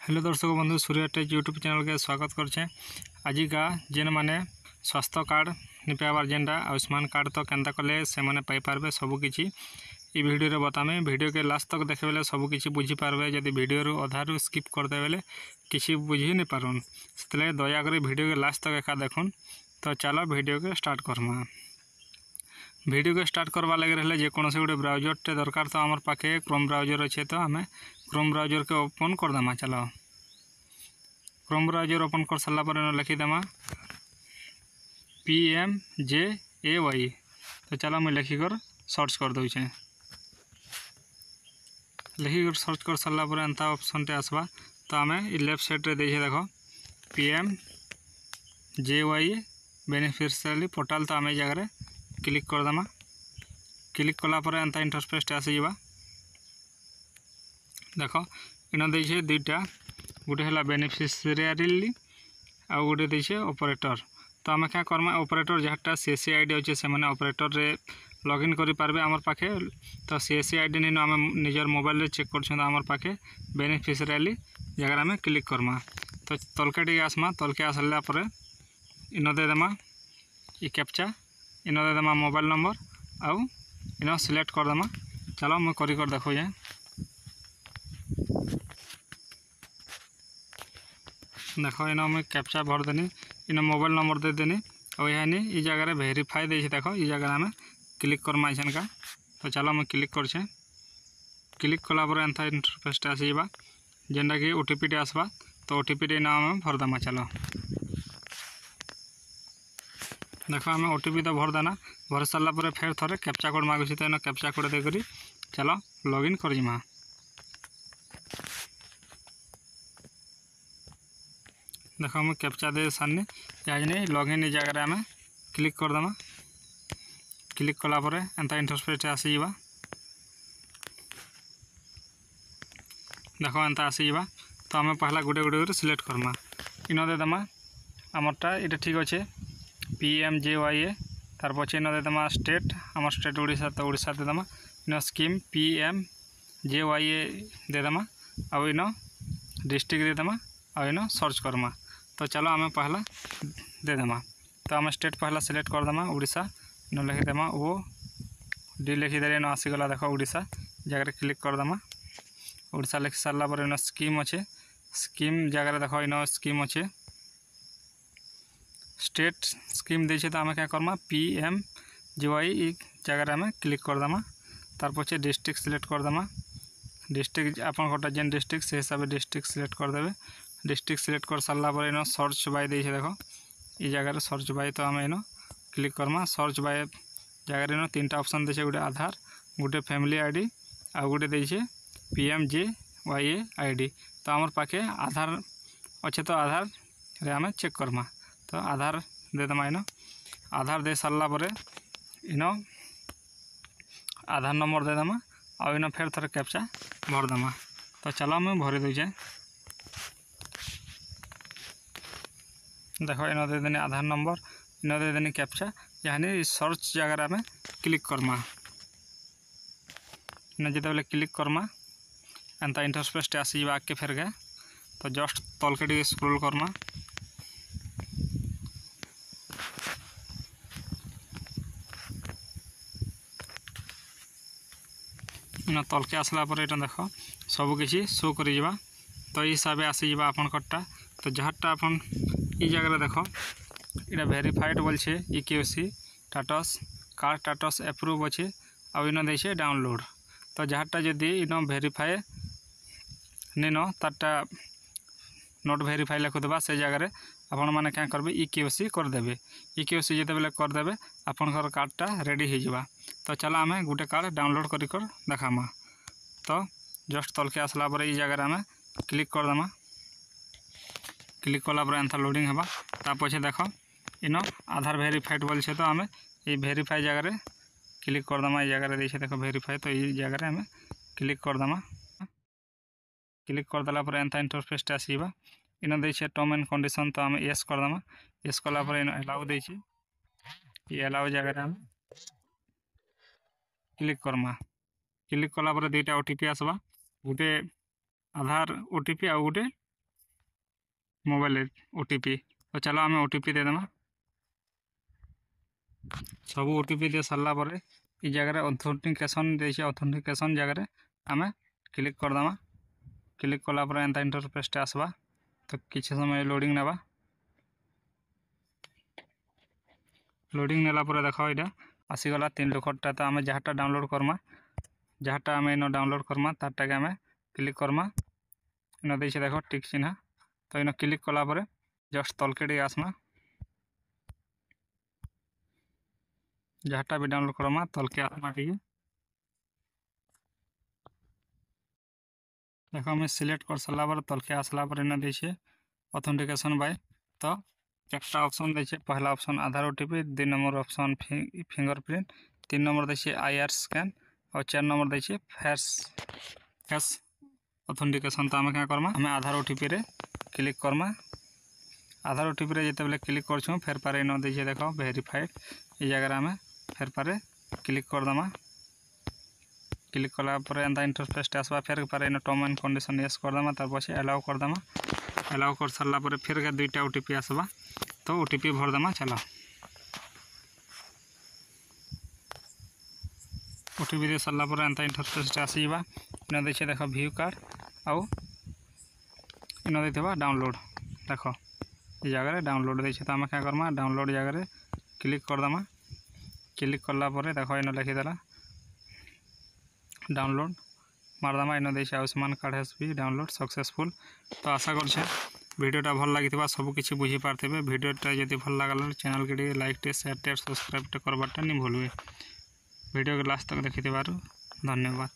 Hello दर्शक बंधु सूर्य take YouTube channel के स्वागत करछे। आज का जेन माने स्वास्थ्य कार्ड नि पाइबार जेनटा आयुष्मान कार्ड तो केनता कले से माने पाई पारबे सबकिछि ई वीडियो रे बतामे। वीडियो के लास्ट तक देखे बेले सबकिछि बुझी पारबे। जदि वीडियो रो अधारु स्किप करदे बेले किछि बुझी नि पारुन सेतले दया करी वीडियो के लास्ट तक एका देखुन। तो चलो वीडियो के स्टार्ट करमा। वीडियो के स्टार्ट करवा लगे रहे जेकोसी गोटे ब्राउजर टे दरकार तो आमर पाखे क्रोम ब्राउजर अच्छे तो आम क्रोम ब्राउजर के ओपन करदेमा। चलो क्रोम ब्राउजर ओपन कर सारा पर लिखिदेमा PMJAY। तो चलो मुझे लिखिकर सर्च कर दूचे। लिखिकर सर्च कर सारा पर एंता ऑप्शन टे आसवा तो आम लेफ्ट साइड रे देखे देख PMJAY बेनिफिशियरी पोर्टाल। तो आम जगह क्लिक करदेमा। क्लिक कलापर एंता इंटरफेस आसीजा। देख इन देखे दुईटा गोटे है बेनिफिशियरी आउ गोटे देखे ऑपरेटर। तो आम क्या करमा ऑपरेटर जहाँटा CSC आईडी अच्छे से मैंने ऑपरेटर रे लॉगिन करि पारबे आमर पाखे। तो CSC आईडी नहीं आम निजर मोबाइल रे चेक कर आमर पाखे बेनिफिशियरी जगह आम क्लिक करमा। तो तलके टी आसमा तलके आसला पर इन देदेमा ई कैप्चा इन देदेमा मोबाइल नंबर आउ इन सिलेक्ट करदेमा। चलो मुझे कर देखो जाए। देखो इन मुझे कैप्चा भर देनी इन मोबाइल नंबर दे देनी और यह नहीं जगह वेरीफाई दे देख ये जगह आम क्लिक करमा इछन का। तो चलो मुझे क्लिक करछे। क्लिक कलापर एंता इंटरफेस आसीबा जेनटा कि OTP टे आसबा। तो OTP टे आम भरदेमा। चलो देख आम OTP तो भर देना। भर सारा पर फिर थे कैप्चा कोड मांगुची तो कैप्चा कोड देकर चलो लॉगिन करिमा। देख मुझे कैप्चा दे सारनी नहीं लॉगिन जगह आम क्लिक करदेमा। क्लिक कलापर एंता इंटरफेस आसीबा। देख एंता आसीबा। तो आम पहला गोटे गोटे सिलेक्ट करमा। इन देदेमा आमरटा ये ठीक अच्छे PMJAY। तार पचे इन देदेमा स्टेट आमर स्टेट ओडिशा तो ओडिशा देदेमा। इन स्कीम PMJAY देदेमा आउ इन डिस्ट्रिक्ट देदेमा आउ इन सर्च करमा। तो चलो आम पहला देदेमा। तो आम स्टेट पहला सिलेक्ट करदेमा ओडिशा इन लिखिदेमा OD लिखिदे इन आसीगला। देख ओडिशा जगह क्लिक करदेमा। ओडिशा लिखि सारा पर इन स्कीम अच्छे स्कीम जगह देख इन स्कीम अच्छे स्टेट स्कीम देछे। तो आम क्या करमा PMJAY जगह आम क्लिक करदेमा। तार पछे डिस्ट्रिक्ट सिलेक्ट करदेमा। डिस्ट्रिक्ट आपनटा जेन डिस्ट्रिक्ट से हिसाब से डिस्ट्रिक्ट सिलेक्ट करदेवे। डिस्ट्रिक्ट सिलेक्ट कर सारा पर इन सर्च बाय देछे। देख ये जगह सर्च बाय तो आम इन क्लिक करमा। सर्च बाय जगह इन तीन ऑप्शन देछे गोटे आधार गोटे फैमिली आईडी आ गोटे देछे PMJAY आईडी। तो आमर पाखे आधार अच्छे तो आधार रे आम चेक करमा। तो आधार देदेमा इन आधार दे सारा पर इन आधार नंबर देदेमा और इन फिर थे कैप्चा भरदेमा। तो चलो मैं भरी दूचे। देख इन देदेनी आधार नंबर इन देदेनी कैप्चा यानी सर्च जगह आम क्लिक करमा। इन जिते क्लिक करमा एंता इंटरफेस आसीबा आगे फेर के। तो जस्ट तलके टी स्क्रॉल करमा। इन तलके आसला पर ये देख सबकि शो कर। तो ये हिसाब से आसीजा आपन कटा। तो जहाँटा आपन ये जगह देख ये वेरीफाइड बोलछे EKYC status card status approve अच्छे और इन देछे डाउनलोड। तो जहाँटा जदि इन वेरीफाई नहीं न तारटा नोट वेरीफाई लिखुवा से जगह आपण मैंने क्या करेंगे EKYC करदे। EKYC जिते बेले करदे आपंकर कार्डटा रेडी हो। तो चलो आम गोटे कार्ड डाउनलोड कर देखामा। तो जस्ट तलके आसला पर ये जगह आम क्लिक करदेमा। क्लिक कलापर एंता लोडिंग होगा। ता पछे देख इन आधार वेरीफाइड बोलछे तो आम ये वेरीफाई जगह क्लिक करदेमा। ये जगह देखे देख वेरीफाई तो ये जगह आम क्लिक करदेमा। क्लिक करदेला पर एंता इंटरफेस आसीबा। इन देछे टर्म एंड कंडीशन तो आम येस करदेमा। येस कलापर इन अलाउ देछे ये अलाउ जगह आम क्लिक करमा। क्लिक कलापर दुईटा OTP आसवा गोटे आधार OTP आ गोटे मोबाइल ओटीपी। तो चलो आम ओटीपी देदेमा। सब ओटीपी दे सारा पर ये जगह ऑथेंटिकेशन देखिए ऑथेंटिकेशन जगह आम क्लिक करदमा। क्लिक कलापर एंता इंटरफेस आसवा। तो किसी समय लोडिंग नेबा। लोडिंग नेला पर देख यहाँ आसीगला 3 लक्षटा। तो आम जहाँटा डाउनलोड करमा जहाँटा आम इन डाउनलोड करमा तारटा के आम क्लिक करमा। इन देख देख टिक चिन्ह। तो इन क्लिक कलापर जस्ट तलके आसमा। जहाँटा भी डाउनलोड करमा तलके आसमा टी देख आम सिलेक्ट कर सारा पर तलके आसला पर इन देखे ऑथेंटिकेशन बाय। तो चार्टा ऑप्शन देखिए पहला option Aadhaar OTP, 2 number option fingerprint, 3 number देखिए आईआर स्कैन और 4 नंबर देखिए फेस ऑथेंटिकेशन। तो आम क्या करमा आम आधार ओटीपी रे क्लिक करमा। आधार ओटीपी रे जिते बेले क्लिक करछुं फेर पारे इन देखिए देख वेरीफाइड ये जगह आम फेर पारे क्लिक करदमा। क्लिक कलापर एंता इंटरफेस आसवा। फेर पारे इन टर्म एंड कंडीशन यस करदमा। तार पछे अलाउ करदमा। अलाउ कर सारा पर फिर 2टा ओटीपी आसवा। तो ओटीपी भरदमा। चलो ओटीपी दे सारा पर एंता इंटरफेस आसीबा। इन देखिए देख व्यू कार्ड आउ इन देथिबा डाउनलोड देख ये जगह डाउनलोड देखिए। तो आम क्या करमा डाउनलोड जगह क्लिक करदमा। क्लिक कलापर देख इन लिखिदेला डाउनलोड मारदमा। इन देखिए Ayushman card has B download successful. तो आशा कर भिडियोटा भल लगी सबकि बुझीपारे। भिडियोटा जब भल लगा चैनल के लाइक शेयर सब्सक्राइब करवाटा नहीं भूलवे। भिडियो के लास्ट तक देखि धन्यवाद।